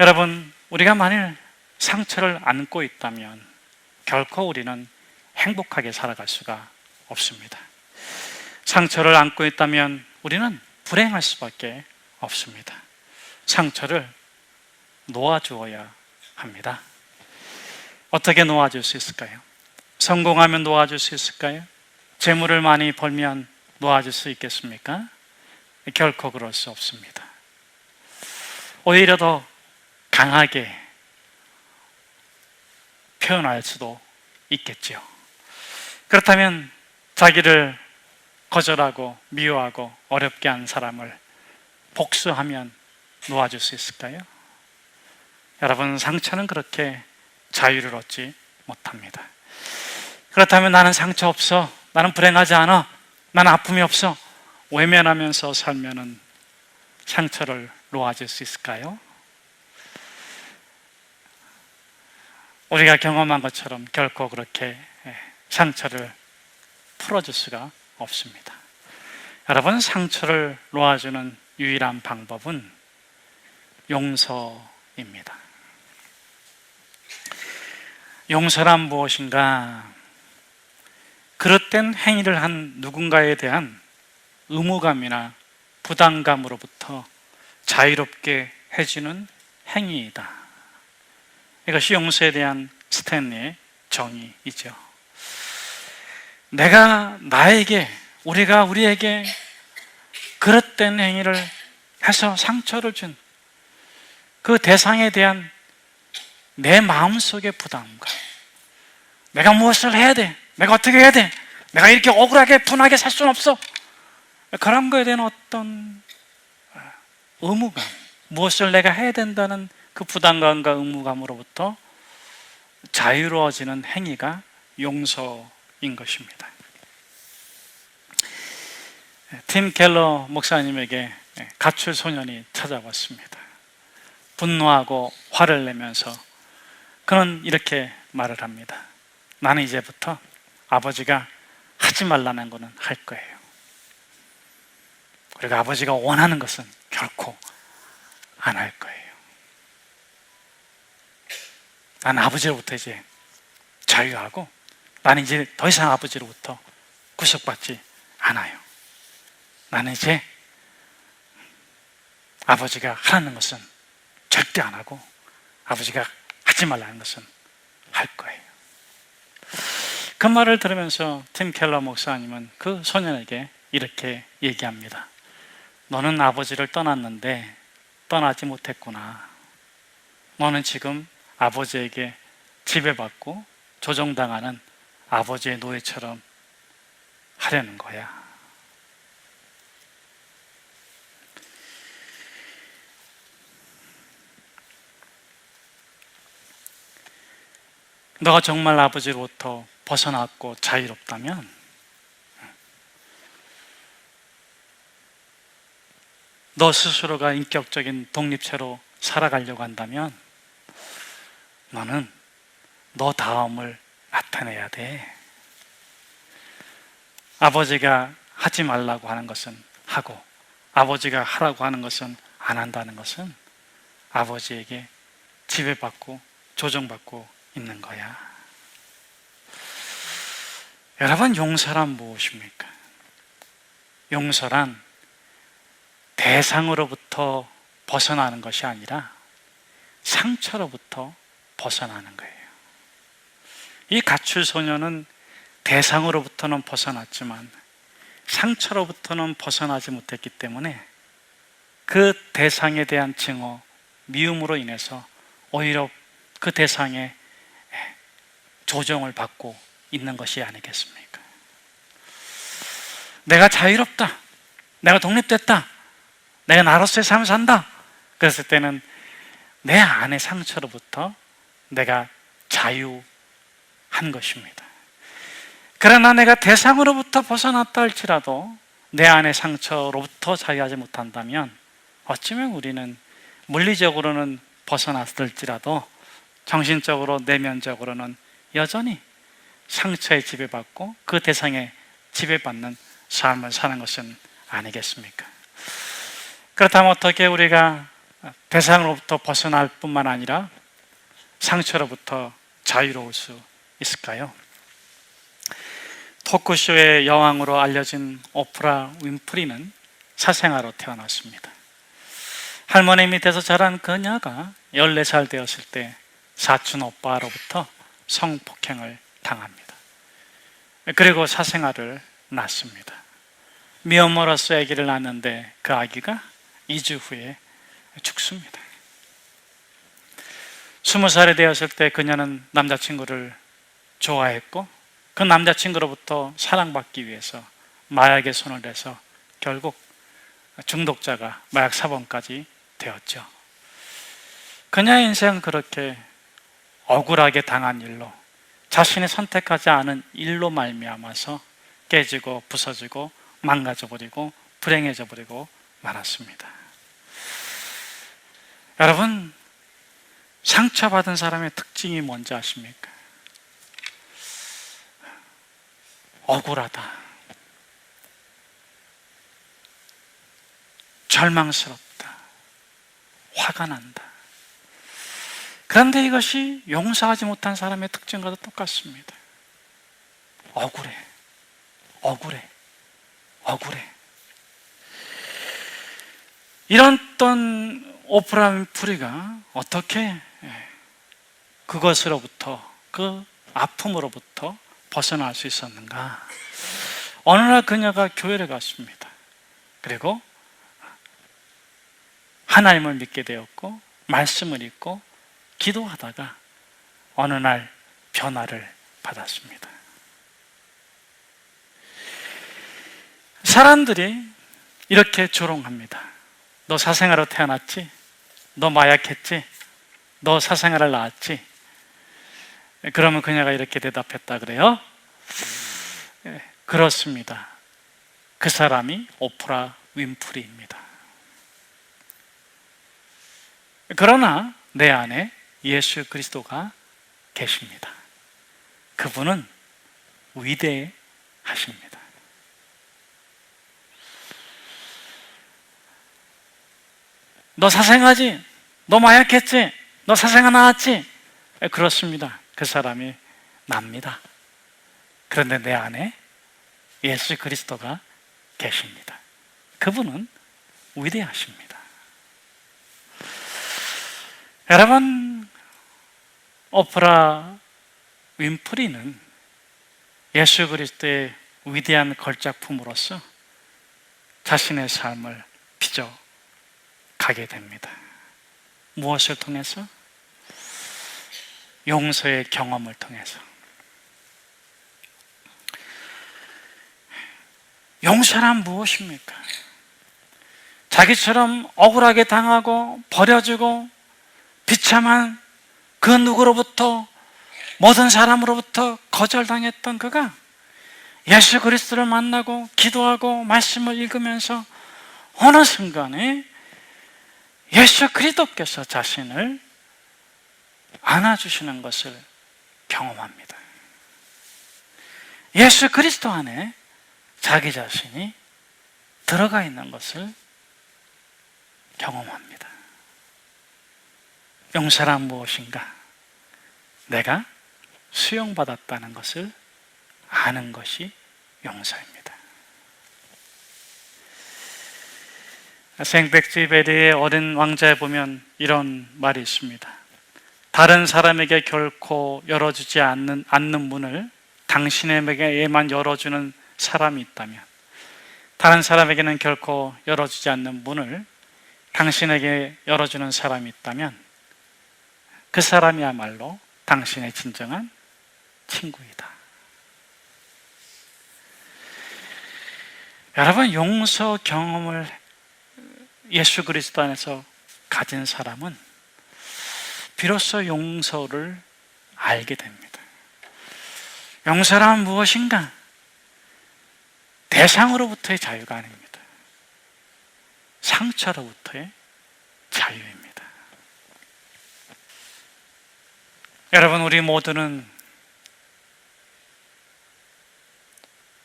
여러분, 우리가 만일 상처를 안고 있다면 결코 우리는 행복하게 살아갈 수가 없습니다. 상처를 안고 있다면 우리는 불행할 수밖에 없습니다. 상처를 놓아주어야 합니다. 어떻게 놓아줄 수 있을까요? 성공하면 놓아줄 수 있을까요? 재물을 많이 벌면 놓아줄 수 있겠습니까? 결코 그럴 수 없습니다. 오히려 더 강하게 표현할 수도 있겠지요. 그렇다면 자기를 거절하고 미워하고 어렵게 한 사람을 복수하면 놓아줄 수 있을까요? 여러분, 상처는 그렇게 자유를 얻지 못합니다. 그렇다면 나는 상처 없어, 나는 불행하지 않아, 나는 아픔이 없어, 외면하면서 살면은 상처를 놓아줄 수 있을까요? 우리가 경험한 것처럼 결코 그렇게 상처를 풀어줄 수가 없습니다. 여러분, 상처를 놓아주는 유일한 방법은 용서입니다. 용서란 무엇인가? 그릇된 행위를 한 누군가에 대한 의무감이나 부담감으로부터 자유롭게 해주는 행위이다. 이것이 용서에 대한 스탠리의 정의이죠. 내가 나에게, 우리가 우리에게 그릇된 행위를 해서 상처를 준 그 대상에 대한 내 마음속의 부담감, 내가 무엇을 해야 돼? 내가 어떻게 해야 돼? 내가 이렇게 억울하게 분하게 살 수는 없어. 그런 거에 대한 어떤 의무감, 무엇을 내가 해야 된다는 그 부담감과 의무감으로부터 자유로워지는 행위가 용서인 것입니다. 팀 켈러 목사님에게 가출 소년이 찾아왔습니다. 분노하고 화를 내면서 그는 이렇게 말을 합니다. 나는 이제부터 아버지가 하지 말라는 것은 할 거예요. 그리고 아버지가 원하는 것은 결코 안 할 거예요. 나는 아버지로부터 이제 자유하고 나는 이제 더 이상 아버지로부터 구속받지 않아요. 나는 이제 아버지가 하라는 것은 절대 안 하고 아버지가 하지 말라는 것은 할 거예요. 그 말을 들으면서 팀 켈러 목사님은 그 소년에게 이렇게 얘기합니다. 너는 아버지를 떠났는데 떠나지 못했구나. 너는 지금 아버지에게 지배받고 조종당하는 아버지의 노예처럼 하려는 거야. 너가 정말 아버지로부터 벗어났고 자유롭다면 너 스스로가 인격적인 독립체로 살아가려고 한다면 너는 너 다음을 나타내야 돼. 아버지가 하지 말라고 하는 것은 하고 아버지가 하라고 하는 것은 안 한다는 것은 아버지에게 지배받고 조종받고 있는 거야. 여러분, 용서란 무엇입니까? 용서란 대상으로부터 벗어나는 것이 아니라 상처로부터 벗어나는 거예요. 이 가출 소년은 대상으로부터는 벗어났지만 상처로부터는 벗어나지 못했기 때문에 그 대상에 대한 증오, 미움으로 인해서 오히려 그 대상의 조정을 받고 있는 것이 아니겠습니까? 내가 자유롭다, 내가 독립됐다, 내가 나로서의 삶을 산다, 그랬을 때는 내 안의 상처로부터 내가 자유한 것입니다. 그러나 내가 대상으로부터 벗어났다 할지라도 내 안의 상처로부터 자유하지 못한다면 어쩌면 우리는 물리적으로는 벗어났을지라도 정신적으로, 내면적으로는 여전히 상처에 지배받고 그 대상에 지배받는 삶을 사는 것은 아니겠습니까? 그렇다면 어떻게 우리가 대상으로부터 벗어날 뿐만 아니라 상처로부터 자유로울 수 있을까요? 토크쇼의 여왕으로 알려진 오프라 윈프리는 사생아로 태어났습니다. 할머니 밑에서 자란 그녀가 14살 되었을 때 사촌 오빠로부터 성폭행을 당합니다. 그리고 사생아를 낳습니다. 미혼모로서 아기를 낳는데 그 아기가 2주 후에 죽습니다. 20살이 되었을 때 그녀는 남자친구를 좋아했고 그 남자친구로부터 사랑받기 위해서 마약에 손을 대서 결국 중독자가 마약 사범까지 되었죠. 그녀의 인생은 그렇게 억울하게 당한 일로, 자신이 선택하지 않은 일로 말미암아서 깨지고 부서지고 망가져버리고 불행해져버리고 말았습니다. 여러분, 상처받은 사람의 특징이 뭔지 아십니까? 억울하다, 절망스럽다, 화가 난다. 그런데 이것이 용서하지 못한 사람의 특징과도 똑같습니다. 억울해, 억울해, 억울해. 이런 오프라 윈프리가 어떻게 그것으로부터, 그 아픔으로부터 벗어날 수 있었는가? 어느 날 그녀가 교회를 갔습니다. 그리고 하나님을 믿게 되었고 말씀을 읽고 기도하다가 어느 날 변화를 받았습니다. 사람들이 이렇게 조롱합니다. 너 사생아로 태어났지? 너 마약했지? 너 사생아를 낳았지? 그러면 그녀가 이렇게 대답했다 그래요? 그렇습니다. 그 사람이 오프라 윈프리입니다. 그러나 내 안에 예수 그리스도가 계십니다. 그분은 위대하십니다. 너 사생아지? 너 마약했지? 너 사생아 낳았지? 그렇습니다. 그 사람이 납니다. 그런데 내 안에 예수 그리스도가 계십니다. 그분은 위대하십니다. 여러분, 오프라 윈프리는 예수 그리스도의 위대한 걸작품으로서 자신의 삶을 빚어가게 됩니다. 무엇을 통해서? 용서의 경험을 통해서. 용서란 무엇입니까? 자기처럼 억울하게 당하고 버려지고 비참한 그 누구로부터, 모든 사람으로부터 거절당했던 그가 예수 그리스도를 만나고 기도하고 말씀을 읽으면서 어느 순간에 예수 그리스도께서 자신을 안아주시는 것을 경험합니다. 예수 그리스도 안에 자기 자신이 들어가 있는 것을 경험합니다. 용서란 무엇인가? 내가 수용받았다는 것을 아는 것이 용서입니다. 생텍쥐베리의 어린 왕자에 보면 이런 말이 있습니다. 다른 사람에게 결코 열어주지 않는 문을 당신에게만 열어주는 사람이 있다면, 다른 사람에게는 결코 열어주지 않는 문을 당신에게 열어주는 사람이 있다면 그 사람이야말로 당신의 진정한 친구이다. 여러분, 용서 경험을 예수 그리스도 안에서 가진 사람은 비로소 용서를 알게 됩니다. 용서란 무엇인가? 대상으로부터의 자유가 아닙니다. 상처로부터의 자유입니다. 여러분, 우리 모두는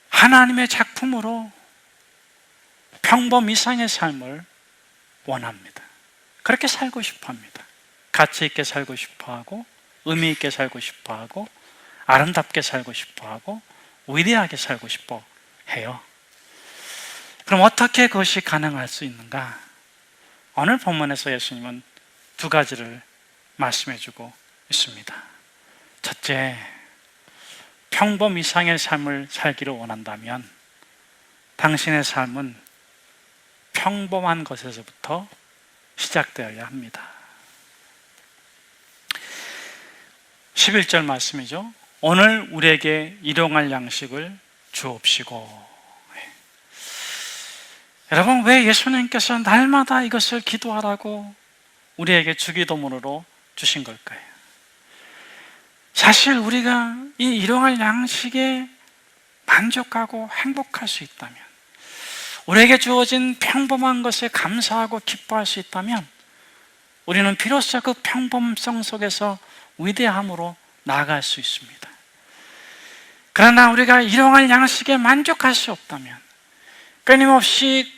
하나님의 작품으로 평범 이상의 삶을 원합니다. 그렇게 살고 싶어 합니다. 가치 있게 살고 싶어 하고, 의미 있게 살고 싶어 하고, 아름답게 살고 싶어 하고, 위대하게 살고 싶어 해요. 그럼 어떻게 그것이 가능할 수 있는가? 오늘 본문에서 예수님은 두 가지를 말씀해 주고 있습니다. 첫째, 평범 이상의 삶을 살기를 원한다면 당신의 삶은 평범한 것에서부터 시작되어야 합니다. 11절 말씀이죠. 오늘 우리에게 일용할 양식을 주옵시고. 여러분, 왜 예수님께서 날마다 이것을 기도하라고 우리에게 주기도문으로 주신 걸까요? 사실 우리가 이 일용할 양식에 만족하고 행복할 수 있다면, 우리에게 주어진 평범한 것에 감사하고 기뻐할 수 있다면, 우리는 비로소 그 평범성 속에서 위대함으로 나아갈 수 있습니다. 그러나 우리가 일용할 양식에 만족할 수 없다면, 끊임없이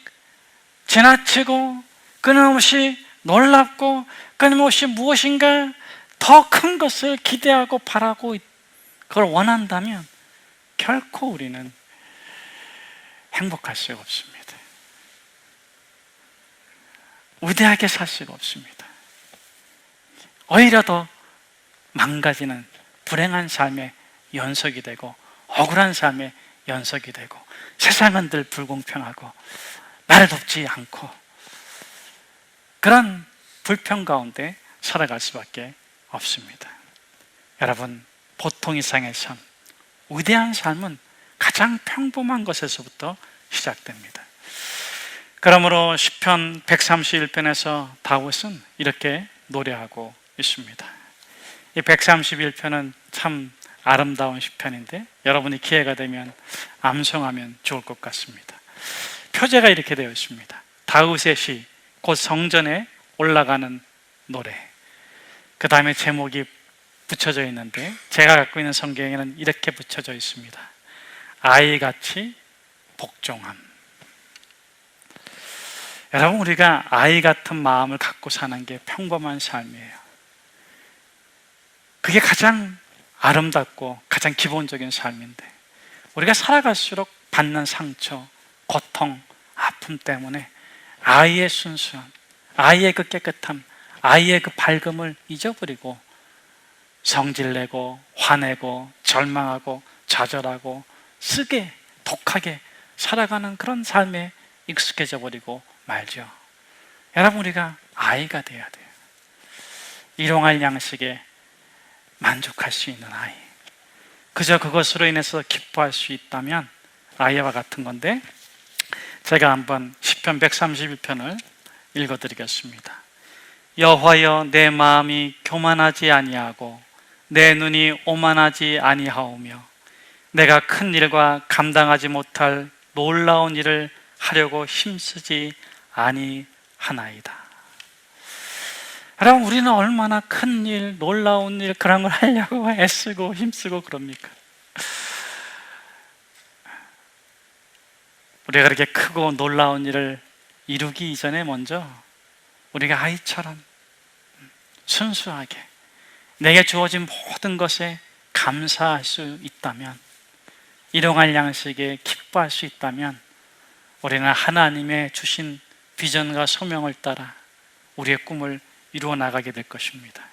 지나치고 끊임없이 놀랍고 끊임없이 무엇인가 더 큰 것을 기대하고 바라고 그걸 원한다면 결코 우리는 행복할 수가 없습니다. 위대하게 살 수가 없습니다. 오히려 더 망가지는 불행한 삶의 연속이 되고, 억울한 삶의 연속이 되고, 세상은 늘 불공평하고 나를 돕지 않고 그런 불평 가운데 살아갈 수밖에 없습니다. 여러분, 보통 이상의 삶, 위대한 삶은 가장 평범한 것에서부터 시작됩니다. 그러므로 시편 131편에서 다윗은 이렇게 노래하고 있습니다. 이 131편은 참 아름다운 시편인데 여러분이 기회가 되면 암송하면 좋을 것 같습니다. 표제가 이렇게 되어 있습니다. 다윗의 시, 곧 성전에 올라가는 노래. 그 다음에 제목이 붙여져 있는데 제가 갖고 있는 성경에는 이렇게 붙여져 있습니다. 아이같이 복종함. 여러분, 우리가 아이 같은 마음을 갖고 사는 게 평범한 삶이에요. 그게 가장 아름답고 가장 기본적인 삶인데, 우리가 살아갈수록 받는 상처, 고통, 아픔 때문에 아이의 순수함, 아이의 그 깨끗함, 아이의 그 밝음을 잊어버리고 성질내고 화내고 절망하고 좌절하고 쓰게 독하게 살아가는 그런 삶에 익숙해져 버리고 말죠. 여러분, 우리가 아이가 돼야 돼요. 일용할 양식에 만족할 수 있는 아이, 그저 그것으로 인해서 기뻐할 수 있다면 아이와 같은 건데, 제가 한번 시편 131편을 읽어드리겠습니다. 여호와여, 내 마음이 교만하지 아니하고 내 눈이 오만하지 아니하오며 내가 큰 일과 감당하지 못할 놀라운 일을 하려고 힘쓰지 아니하나이다. 여러분, 우리는 얼마나 큰 일, 놀라운 일, 그런 걸 하려고 애쓰고 힘쓰고 그럽니까? 우리가 그렇게 크고 놀라운 일을 이루기 이전에 먼저 우리가 아이처럼 순수하게 내게 주어진 모든 것에 감사할 수 있다면, 일용할 양식에 기뻐할 수 있다면, 우리는 하나님의 주신 비전과 소명을 따라 우리의 꿈을 이루어 나가게 될 것입니다.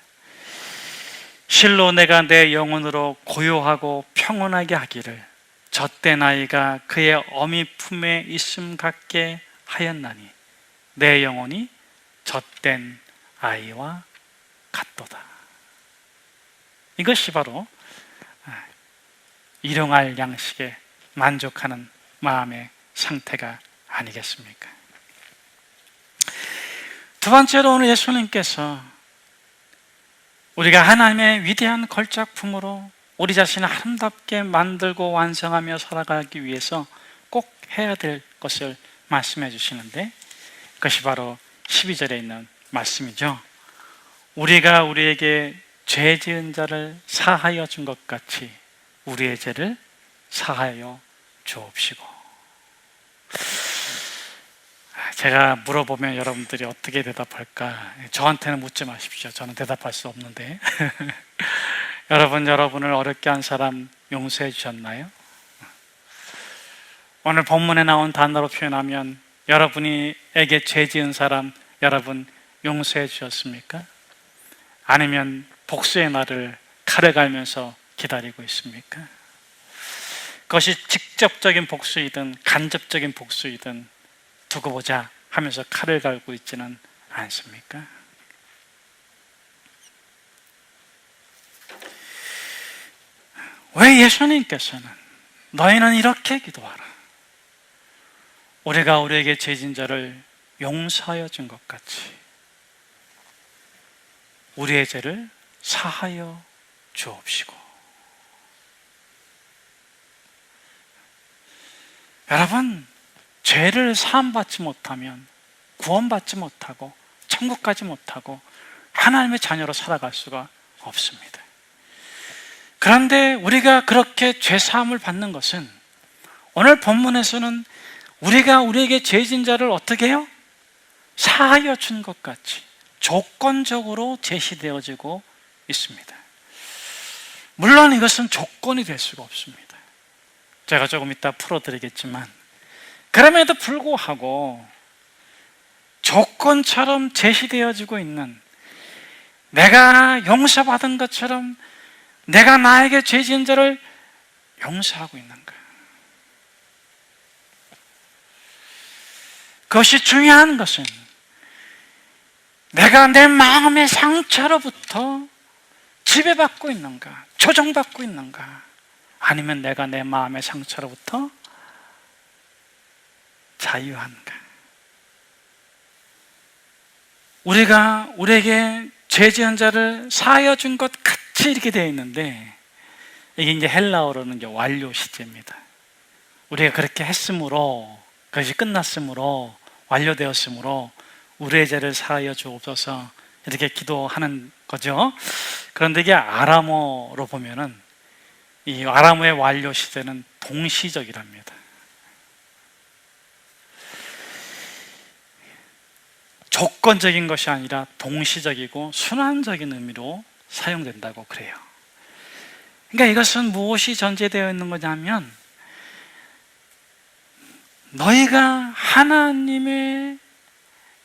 실로 내가 내 영혼으로 고요하고 평온하게 하기를 젖된 아이가 그의 어미 품에 있음 같게 하였나니 내 영혼이 젖된 아이와 같도다. 이것이 바로 일용할 양식에 만족하는 마음의 상태가 아니겠습니까? 두 번째로, 오늘 예수님께서 우리가 하나님의 위대한 걸작품으로 우리 자신을 아름답게 만들고 완성하며 살아가기 위해서 꼭 해야 될 것을 말씀해 주시는데, 그것이 바로 12절에 있는 말씀이죠. 우리가 우리에게 죄 지은 자를 사하여 준 것 같이 우리의 죄를 사하여 주옵시고. 제가 물어보면 여러분들이 어떻게 대답할까? 저한테는 묻지 마십시오. 저는 대답할 수 없는데. 여러분을 어렵게 한 사람 용서해 주셨나요? 오늘 본문에 나온 단어로 표현하면 여러분에게 죄 지은 사람 여러분 용서해 주셨습니까? 아니면 복수의 날을 칼을 갈면서 기다리고 있습니까? 그것이 직접적인 복수이든 간접적인 복수이든 두고 보자 하면서 칼을 갈고 있지는 않습니까? 왜 예수님께서는 너희는 이렇게 기도하라, 우리가 우리에게 죄진 자를 용서하여 준 것 같이 우리의 죄를 사하여 주옵시고. 여러분, 죄를 사함받지 못하면 구원받지 못하고 천국 가지 못하고 하나님의 자녀로 살아갈 수가 없습니다. 그런데 우리가 그렇게 죄 사함을 받는 것은 오늘 본문에서는 우리가 우리에게 죄진 자를 어떻게 해요? 사하여 준 것 같이 조건적으로 제시되어지고 있습니다. 물론 이것은 조건이 될 수가 없습니다. 제가 조금 이따 풀어드리겠지만, 그럼에도 불구하고 조건처럼 제시되어지고 있는, 내가 용서받은 것처럼 내가 나에게 죄 지은 자를 용서하고 있는가? 그것이 중요한 것은 내가 내 마음의 상처로부터 지배받고 있는가, 조정받고 있는가, 아니면 내가 내 마음의 상처로부터 자유한가. 우리가 우리에게 죄 지은 자를 사하여 준 것 같이 이렇게 되어 있는데, 이게 이제 헬라어로는 이제 완료 시제입니다. 우리가 그렇게 했으므로, 그것이 끝났으므로, 완료되었으므로 우리의 죄를 사하여 주옵소서 이렇게 기도하는 거죠. 그런데 이게 아람어로 보면은 이 아람어의 완료 시제는 동시적이랍니다. 조건적인 것이 아니라 동시적이고 순환적인 의미로 사용된다고 그래요. 그러니까 이것은 무엇이 전제되어 있는 거냐면, 너희가 하나님의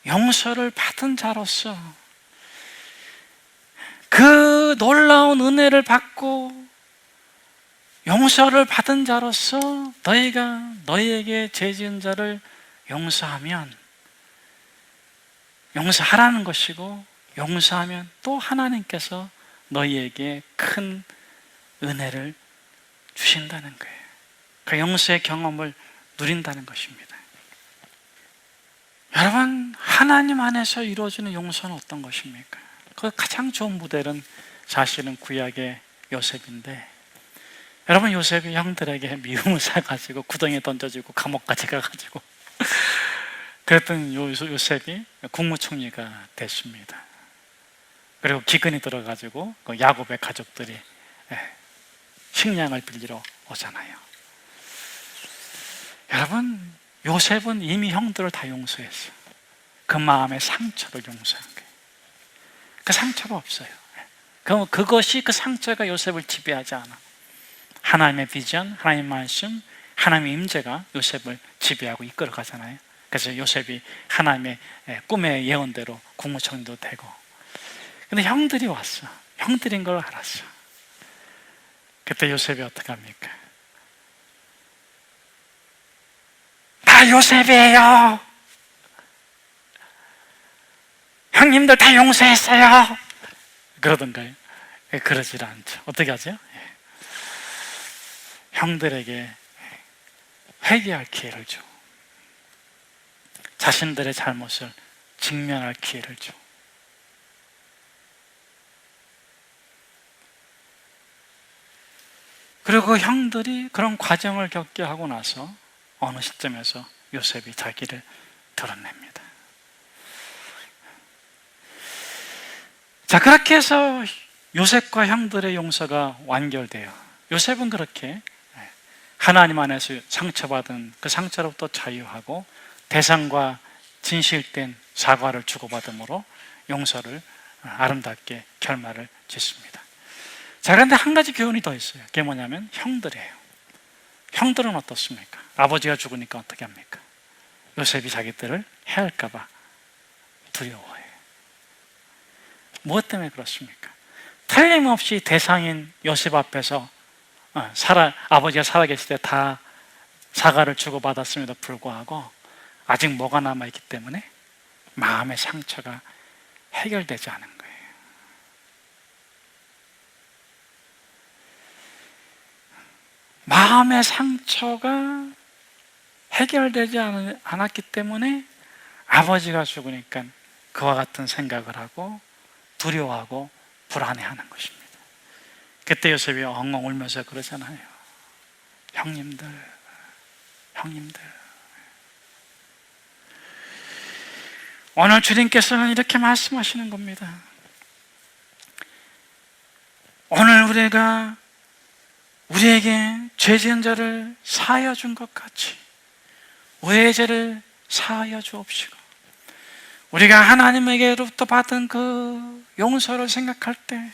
용서를 받은 자로서, 그 놀라운 은혜를 받고 용서를 받은 자로서 너희가 너희에게 죄 지은 자를 용서하면, 용서하라는 것이고, 용서하면 또 하나님께서 너희에게 큰 은혜를 주신다는 거예요. 그 용서의 경험을 누린다는 것입니다. 여러분, 하나님 안에서 이루어지는 용서는 어떤 것입니까? 그 가장 좋은 모델은 사실은 구약의 요셉인데, 여러분, 요셉이 형들에게 미움을 사가지고 구덩이에 던져지고 감옥까지 가가지고 그랬던 요셉이 국무총리가 됐습니다. 그리고 기근이 들어가지고 야곱의 가족들이 식량을 빌리러 오잖아요. 여러분, 요셉은 이미 형들을 다 용서했어요. 그 마음의 상처를 용서한 거예요. 그 상처가 없어요. 그것이, 그 상처가 요셉을 지배하지 않아. 하나님의 비전, 하나님의 말씀, 하나님의 임재가 요셉을 지배하고 이끌어 가잖아요. 그래서 요셉이 하나님의 꿈의 예언대로 국무총리도 되고. 근데 형들이 왔어. 형들인 걸 알았어. 그때 요셉이 어떻게 합니까? 다 요셉이에요. 형님들 다 용서했어요. 그러던가요? 그러질 않죠. 어떻게 하죠? 형들에게 회개할 기회를 줘. 자신들의 잘못을 직면할 기회를 줘. 그리고 형들이 그런 과정을 겪게 하고 나서 어느 시점에서 요셉이 자기를 드러냅니다. 자, 그렇게 해서 요셉과 형들의 용서가 완결돼요. 요셉은 그렇게 하나님 안에서 상처받은 그 상처로부터 자유하고 대상과 진실된 사과를 주고받음으로 용서를 아름답게 결말을 짓습니다. 자, 그런데 한 가지 교훈이 더 있어요. 그게 뭐냐면 형들이에요. 형들은 어떻습니까? 아버지가 죽으니까 어떻게 합니까? 요셉이 자기들을 해할까봐 두려워해요. 무엇 때문에 그렇습니까? 틀림없이 대상인 요셉 앞에서 아버지가 살아계실 때 다 사과를 주고받았음에도 불구하고 아직 뭐가 남아있기 때문에 마음의 상처가 해결되지 않은 거예요. 마음의 상처가 해결되지 않았기 때문에 아버지가 죽으니까 그와 같은 생각을 하고 두려워하고 불안해하는 것입니다. 그때 요셉이 엉엉 울면서 그러잖아요. 형님들. 오늘 주님께서는 이렇게 말씀하시는 겁니다. 오늘 우리에게 죄 지은 자를 사하여 준 것 같이 우리의 죄를 사하여 주옵시고, 우리가 하나님에게로부터 받은 그 용서를 생각할 때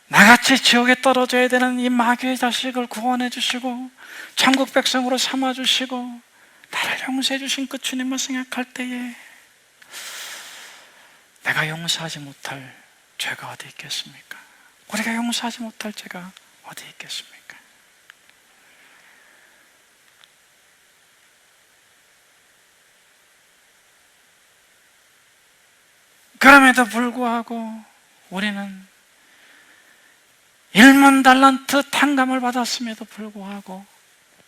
나같이 지옥에 떨어져야 되는 이 마귀의 자식을 구원해 주시고 천국 백성으로 삼아 주시고 나를 용서해 주신 그 주님을 생각할 때에 내가 용서하지 못할 죄가 어디 있겠습니까? 우리가 용서하지 못할 죄가 어디 있겠습니까? 그럼에도 불구하고 우리는 1만 달란트 탕감을 받았음에도 불구하고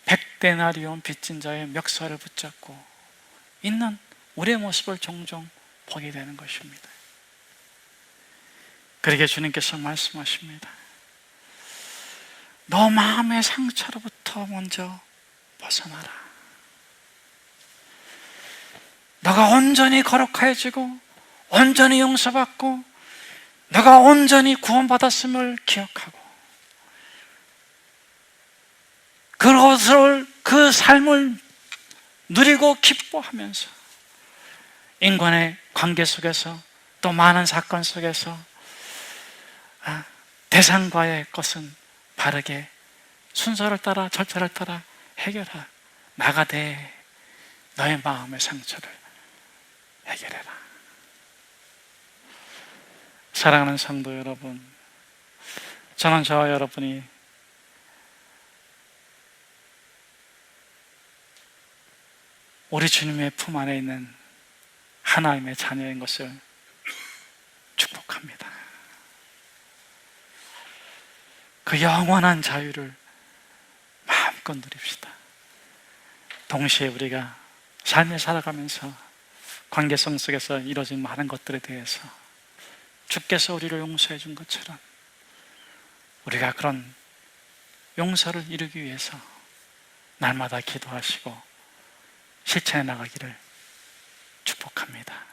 100데나리온 빚진 자의 멱살을 붙잡고 있는 우리의 모습을 종종 보게 되는 것입니다. 그러게 주님께서 말씀하십니다. 너 마음의 상처로부터 먼저 벗어나라. 너가 온전히 거룩해지고 온전히 용서받고 너가 온전히 구원받았음을 기억하고 그 삶을 누리고 기뻐하면서 인간의 관계 속에서 또 많은 사건 속에서 대상과의 것은 바르게 순서를 따라 절차를 따라 해결하 나가되 너의 마음의 상처를 해결해라. 사랑하는 성도 여러분, 저는 저와 여러분이 우리 주님의 품 안에 있는 하나님의 자녀인 것을 축복합니다. 그 영원한 자유를 마음껏 누립시다. 동시에 우리가 삶을 살아가면서 관계성 속에서 이루어진 많은 것들에 대해서 주께서 우리를 용서해 준 것처럼 우리가 그런 용서를 이루기 위해서 날마다 기도하시고 실천해 나가기를 축복합니다.